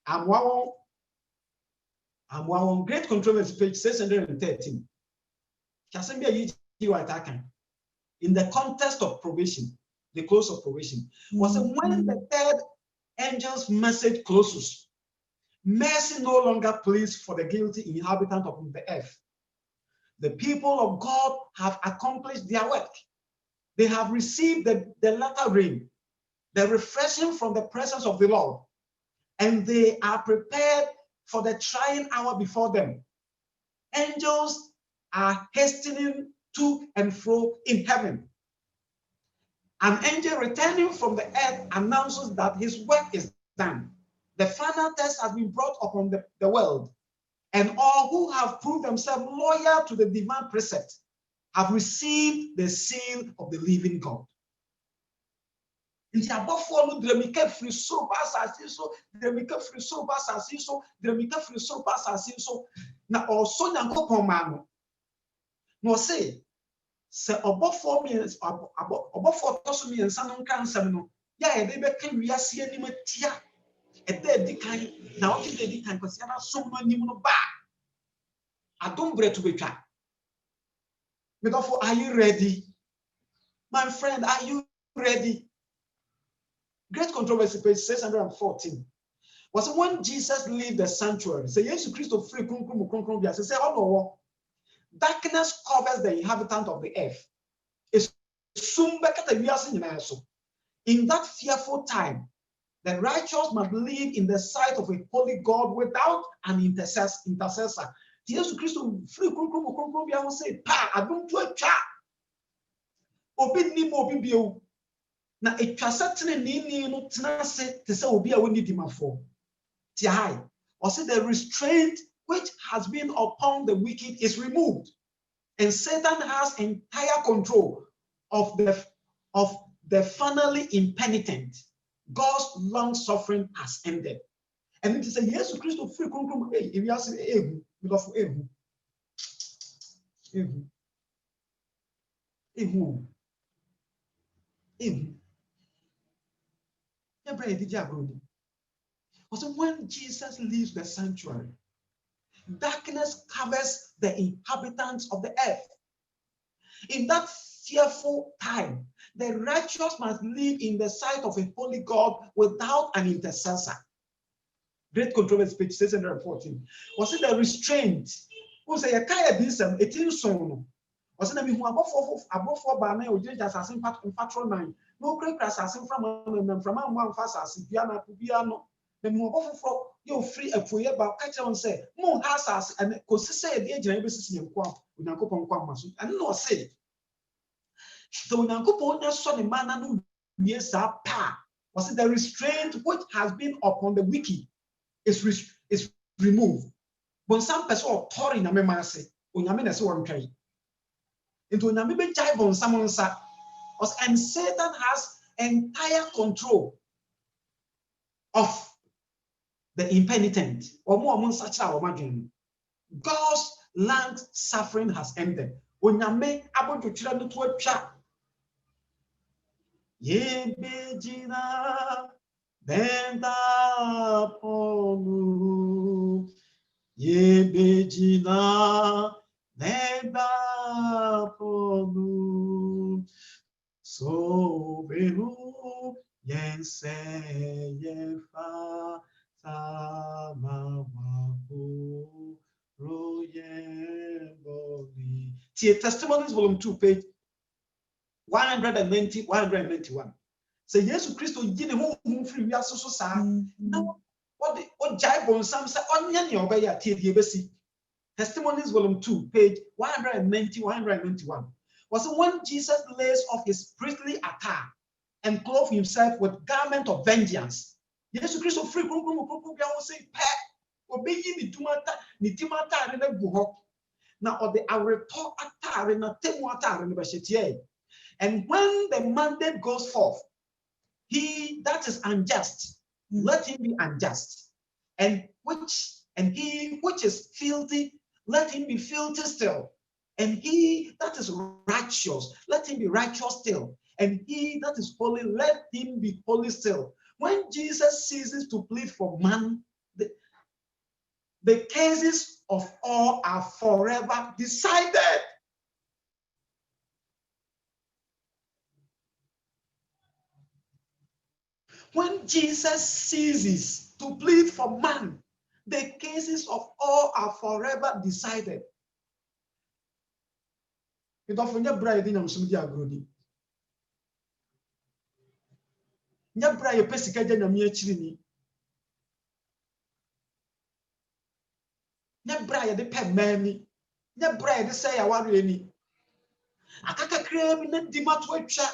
I'm one great controversy, page 613. In the context of probation, the close of probation, was when the third angel's message closes. Mercy no longer pleads for the guilty inhabitant of the earth. The people of God have accomplished their work. They have received the latter rain, the refreshing from the presence of the Lord, and they are prepared for the trying hour before them. Angels are hastening to and fro in heaven. An angel returning from the earth announces that his work is done. The final test has been brought upon the world, and all who have proved themselves loyal to the divine precept have received the seal of the living God. Nti abofo no dramika free so pasasi so dramika free so pasasi so dramika free so pasasi so na also nyankopon ma no no say obofo toso mi ensa no nka nsam no ya e de be ka wiase anim atia e de di kan na o de di kan kwasi na so no anim no ba adom bre to betwa are you ready, my friend? Are you ready? Great controversy, page 614. Was when Jesus leave the sanctuary. Say, Jesus Christ of free say, oh no, darkness covers the inhabitant of the earth. It's soon back at the in that fearful time, The righteous must live in the sight of a holy God without an intercessor. Jesus Christ free krum bi say pa adum to atwa obi ni mo obi bio na etwa setene ni no tena se te se obi a woni dimafo ti hai or say the restraint which has been upon the wicked is removed, and Satan has entire control of the finally impenitent. God's long suffering has ended. And it is a Jesus Christ free krum hey if you say ehu because ehu Also, when Jesus leaves the sanctuary, darkness covers the inhabitants of the earth. In that fearful time, the righteous must live in the sight of a holy God without an intercessor. Great Controversy, page 614. Was it the restraint? Who say a Kyei-Baffour, it is so. Was it who above 4 banner or just assassin patrol 9? No great assassin from one fast as piano. The more for you free a foyer about catch on say, more has and because say the agent basis in quam, with Uncle Pon and no say. So Uncle Pon saw the man yes, pa was it the restraint which has been upon the wicked is removed. But some person or Tory na me say, Unyame na se won try. Into Unyame be jai bon someone sa, and Satan has entire control of the impenitent. God's long suffering has ended. Unyame abo chira no to atwa. Ye bejina benda ponu. Ye bejina benda ponu. So behu yense yefa Testimonies, volume 2, page 190, 191. Say Jesus Christ did who free we are so sad. Now, what Jaibon Sam said, onion your way at TDBC. Testimonies, volume 2, page 190, 191. Was when Jesus lays off his priestly attire and clothed himself with garment of vengeance. Jesus Christ free say obey ni timata re na gu ho na ode areto atare na temu atare ne behyetie. And when the mandate goes forth, he that is unjust, let him be unjust, and he which is filthy, let him be filthy still, and he that is righteous, let him be righteous still, and he that is holy, let him be holy still. When Jesus ceases to plead for man, the cases of all are forever decided. When Jesus ceases to plead for man, the cases of all are forever decided. You don't forget bride in Amsumdi Agrodi. Nyabra ye pesika je nyame akiri ni. Nyabra ye de pe mani. Nyabra ye de say ya ware ni. Akaka kra bi na dimato atwa.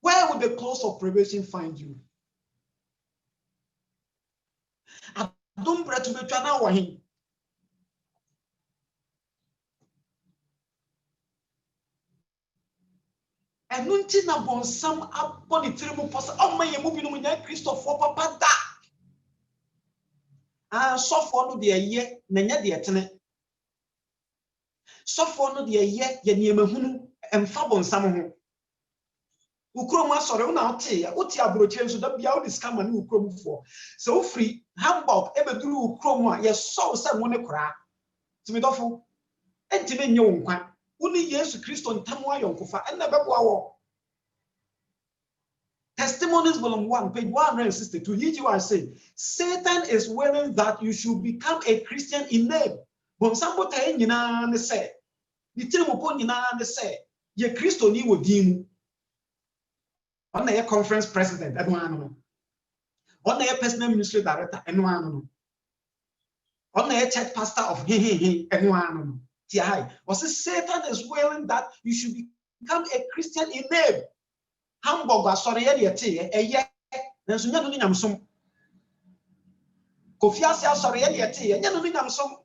Where would the close of probation find you? Adom bretu betwa na wo hin. Enunti na bonsam aboni tirimu posa omaye mu binu nya Christopher papa da. Sofo no de ye na nya de etene. Sofo no de ye niemahunu emfa bonsam ho. Ukrom asore una ote ya oti abroche nso da bia odi scam na ukrom fo. So free Hamburg ebeduru ukrom a ye so se mo ne kora. Timidofo entime nye wonkwa. Uni Yesu Kristo ntamu ayonkofa ena beboa wo. Testimonies volume 1 page 162. He say Satan is willing that you should become a Christian in name. Bonsambo ta nyina ne say ni tirimu po nyina ne say ye Kristo ni wo din. On a conference president, and one on a personal ministry director, and one on a church pastor of and one. Was Satan is willing that you should become a Christian in name? Hamburg, sorry, a year, there's no some. Kofiasia sorry, a year, no some.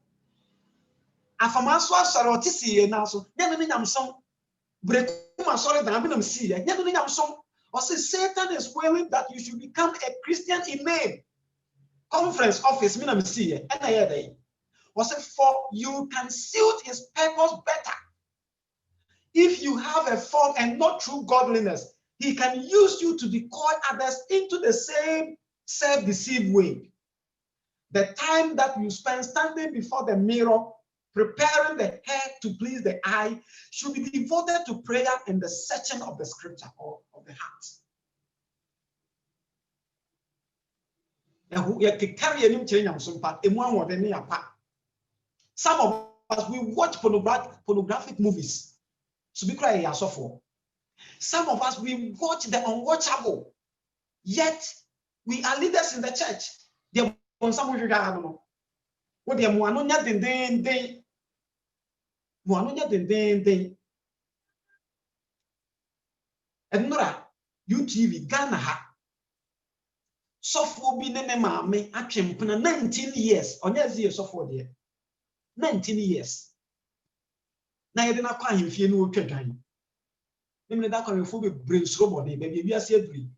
Afamaso sorry, what is here now? So, no some. Brekuma sorry, that I'm going to see. No some. Or say Satan is willing that you should become a Christian in name. Conference office, me see and I hear or say for you can suit his purpose better. If you have a form and not true godliness, he can use you to decoy others into the same self-deceived way. The time that you spend standing before the mirror, preparing the hair to please the eye, should be devoted to prayer and the searching of the scripture or of the heart. Some of us, we watch pornographic movies. So be crying for. Some of us, we watch the unwatchable. Yet, we are leaders in the church. They want some of you guys. What they want to and Nora, UTV, Ghana. Software be nene mame atwempena 19 years onye zie software de 19 years na yede na kwa ahemfie no otwa dwan nemne da kwa mfo be brains robot de be bia se aduri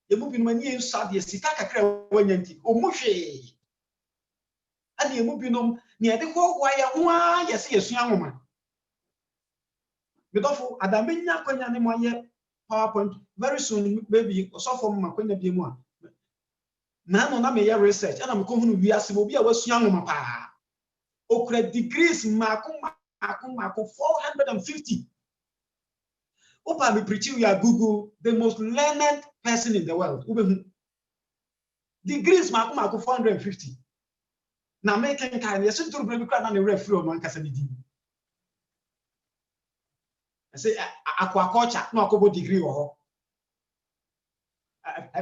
emu bi no mani ensa de sika kakra wanyanti omuhwe ade emu bi no ne yede ho wa ya ho a yese yesu anwoma bedofo adamenya kwanya ne moye PowerPoint very soon maybe software makwanya bi mu a na no na me ya research ana me ko hunu wi ase obi a wasua nwoma pa okra degrees mako 450 opa me preach you Google the most learned person in the world degrees mako 450 na me kan kan yes nturu bre bi kra na ne referee no ankasa ne din I say aquaculture no akobo degree wo ho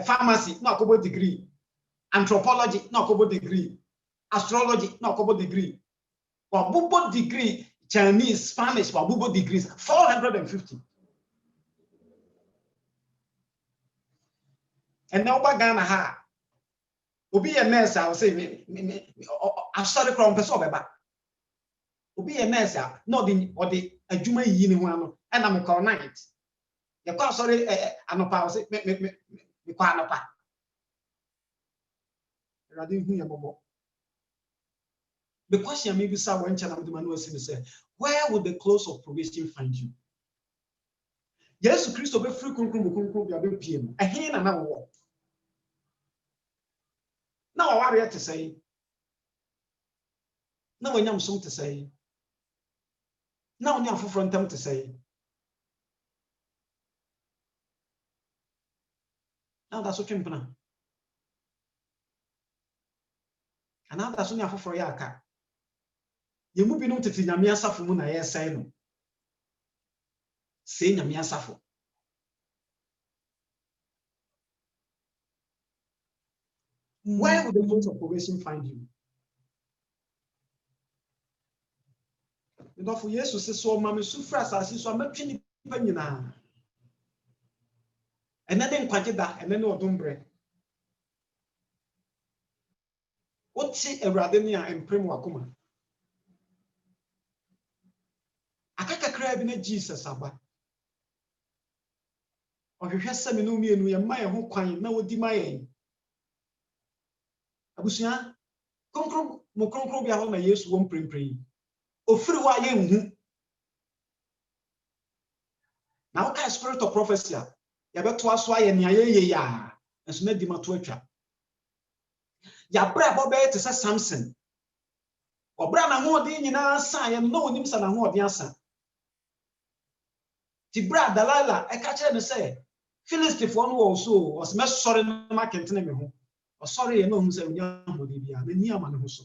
pharmacy no akobo degree anthropology no kobo degree, astrology no kobo degree, wabubo degree, Chinese, Spanish, wabubo degrees, 450. And now Ghana ha, obi a nurse, I will say, I'm sorry, from Pessoa, obi a nurse, not the or the Juma yini one, and I'm a call night. You call sorry, anopa, say, me call anopa. The question maybe someone say, where would the close of probation find you? Yes, Christo be free PM. I hear another word. Now I want to say. Now I am something to say. Now I am for front to say. Now that's what you're and now that's only a for yaka. You move on to Nyamia Safu Muna, yes, I know. Say Nyamia Safu. Where would the close of probation find you? For Jesus says, so Mammy Sufras, as so I'm not trying to and then quite that, and then no dumbre. What's a Radenia and Primwakuma? Akaka crab in Jesus Abba. Or you have some no me and we are my home quine, no demain. Abusia, concro, Moconcrobia on a yes, one prim. O free wire. Now, can spirit of prophecy. You better to us why and ya, and smell the matuacha. Ya brab obey to say SAMSON. Or brana more than in our sign and no names and more the answer. The brad Dalila, I catch and say, Philistine one also was most sorry, my canton, or sorry, and no who's a young Bolivia, the near man who so.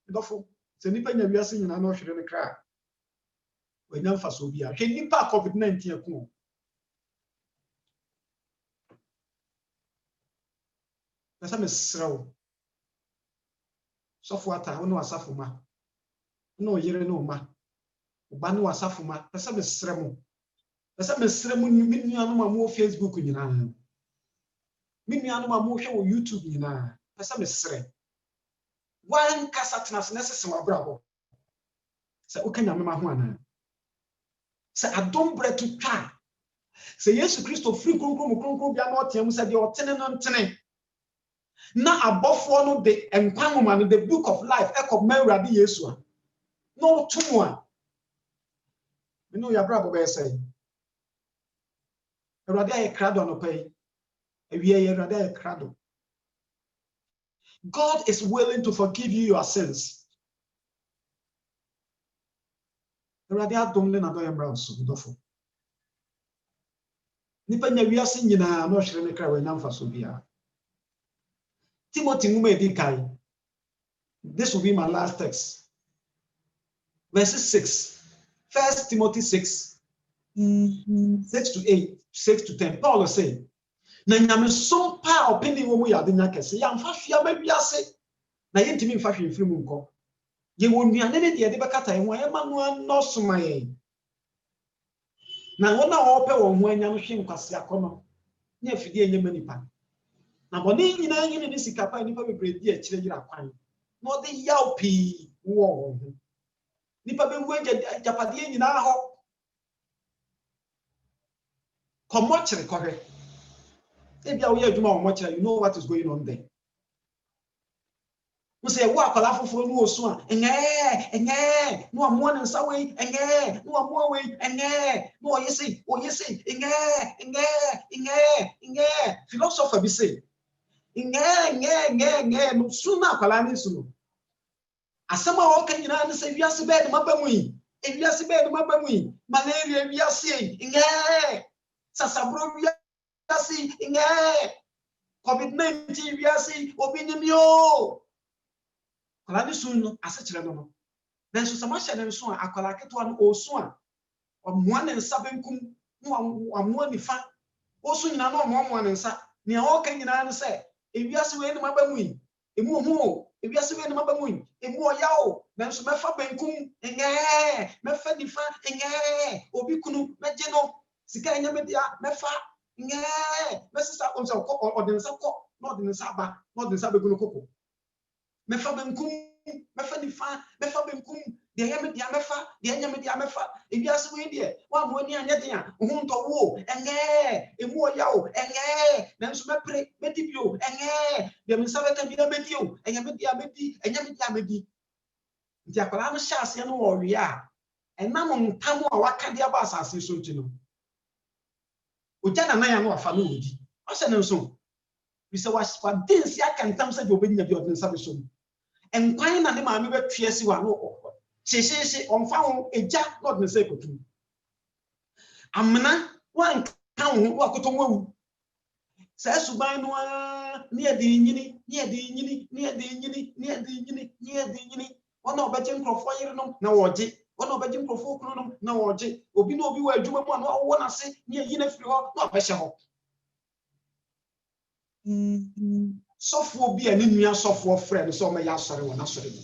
Therefore, the Nippon we are seeing an ocean in the crowd. When young Fasobia, can you pack COVID-19? pesa me srew so for ata no asafo ma no yire no ma oba no asafo ma pesa me sre mo mi nuanu ma mo Facebook nyina mi nuanu ma mo hwe wo YouTube nyina pesa me sre wan kasa tenas nese wa brabo se okanya me ma ho ana se adom bretu twa se Yesu Kristo free kronkron bia na otem se de otene no ntene na abofo no de enkwamoma no the book of life ekọ mawurade Yesu a no tumu a me no ya brabo be say Awurade aye krado no pay ewie ye Awurade aye krado. God is willing to forgive you your sins. Awurade adom le na do yemra so dofo nipa nya wiase nyina no hwere ne kra we namfa so bia. Timothy nguma edikai. This will be my last text. Verse 6. 1 Timothy 6. 6 to 8, 6 to 10. Paul say, na nyame som pa opini wo mu yade nya kese ya mfa hwia ma wiase na yentimi mfa hwe mfiri mu nko. Ye wonuane ne de bekata ye ho ayema no nosoma ye. Na wona ope wo ho anya no hwe nkwase akono. Nya afidi enye manipa. Na bone nyina nyine ne sikapa nipa bebre di akire yira kwan. No de yaw pi wo ho. Nipa be wu japade nyina ho. Komochere kohwe. Ebia wo ye adwuma wo mochere, you know what is going on there. We say wa akwala foforo no osu a enye no amoa ne nsa we enye no amoa we enye no oyese enye philosopher bi say enye no su na akwala ne su no asema wo kan nyina ne say wiase be de mabamu yi wiase be de mabamu yi malaria wiase enye sasabro wiase enye COVID-19 wiase obinyimyo akwala ne su no asechire no nanso samasha ne so akwala keto no osu a omoa ne nsa benkum no amoa nifa osu nyina no omoa ne nsa ne o kan nyina ne se ewiase we ne mabamu yi emu hu ewiase we ne mabamu yi emu oyawo nanso mefa benkum enye mefa nifa enye obi kunu meje no sika enya media mefa enye mesisa onse ko odensa ko no odensa ba no odensa begunu koko mefa benkum mefa nifa mefa benkum de yame dia mefa de enya me dia mefa ewiase we de wa mo ani anya de a hu ntowo enye emu oyawo enye nanso mepre medibio enye de me sabe ka bi na medio enya me dia medi enya me dia medi nti akwala no hyase no wo wi a enam ntam a waka de aba asase so nti no oja na nan ya no afa no odi o se ne nso bi se wa densi aka ntam se de obenya bi odin sabe so enkwan na ne maame betue si wa no hyehyehye onfa ho eja god ne se kotu amna wan kan ho wa koto wawu sa suban no ne ade nyini ona obeje nkrofo yire no na woje ona obeje nkrofo kunu no na woje obi na obi wa adwuma mu na wo na se ne yi na firi ho na obehye ho sofo bi ani nua sofo frɛ so ma ya asɔre wona asɔre mu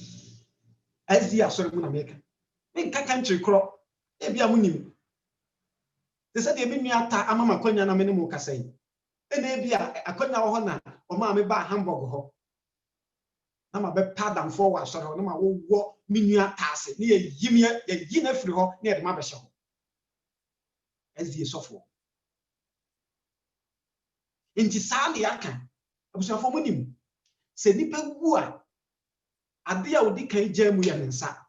azi asɔre mu na meka nka country kro e bia munim te sɛ de bi nua ta ama makonya na me ne mu kasa yi e na bia akonya wo ho na o ma me ba Hamburg ho na ma be padam for wa asɔre ho na ma wo me nua ta ase ne yi na firi ho na e de ma bɛhyɛ ho azi sofo nti saa ne aka abusuafo munim se nipa wu a ade a odi kan gya mu ya ne nsa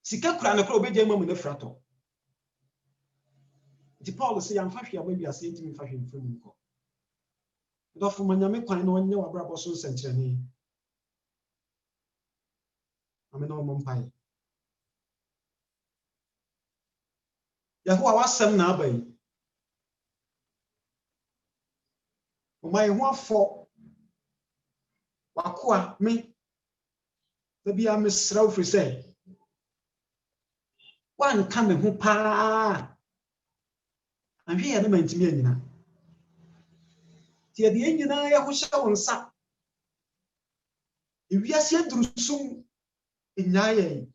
sika kura ne kura obegya mu ne frato di Paul se ya mfa hwe a babi ase ntimi mfa hwe mfam nko dofo manyame kwan na onye wabrabo so nsenkyerene amena o mompai Yahowa wasem na abai o mai ho afọ wakoa me da bia mesraw firi sɛ wanka me ho pa. 'Anhwe ya na mantimi anyina Tia de nyina ya ho hye wo nsa. Ewiase adurusum enyaye.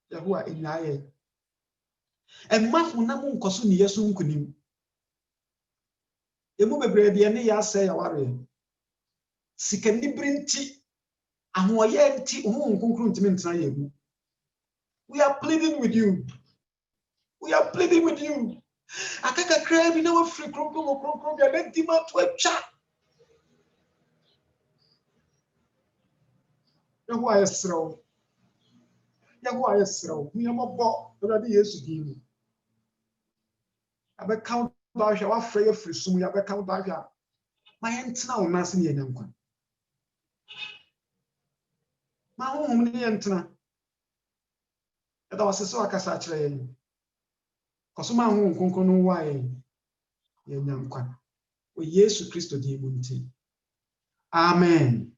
Yahoa enyaye. Emma honam nkoso ne yesu nkunim. Emu bebre de ne ya asɛ ya ware. Sikani brinti ahoye nti ho nkonkru ntimi ntena ye mu. We are pleading with you. We are pleading with you. Akaka kra bi na wa free kronkron bia na di ma to atwa. Yahoa yesrew. Yahoa yesrew. Hu yamabo Awurade Yesu din mu. Abeka ba hwa wa frɛ ya free sum ya beka ba hwa. Ma yentena wo nase ne yanyankwa. Ma honhom ne yentena. Eda wasese wakasa kyerɛ yɛn. Kosoma ho nkonkron no wa yɛn. Yanyankwa. O Yesu Kristo din mu nti. Amen.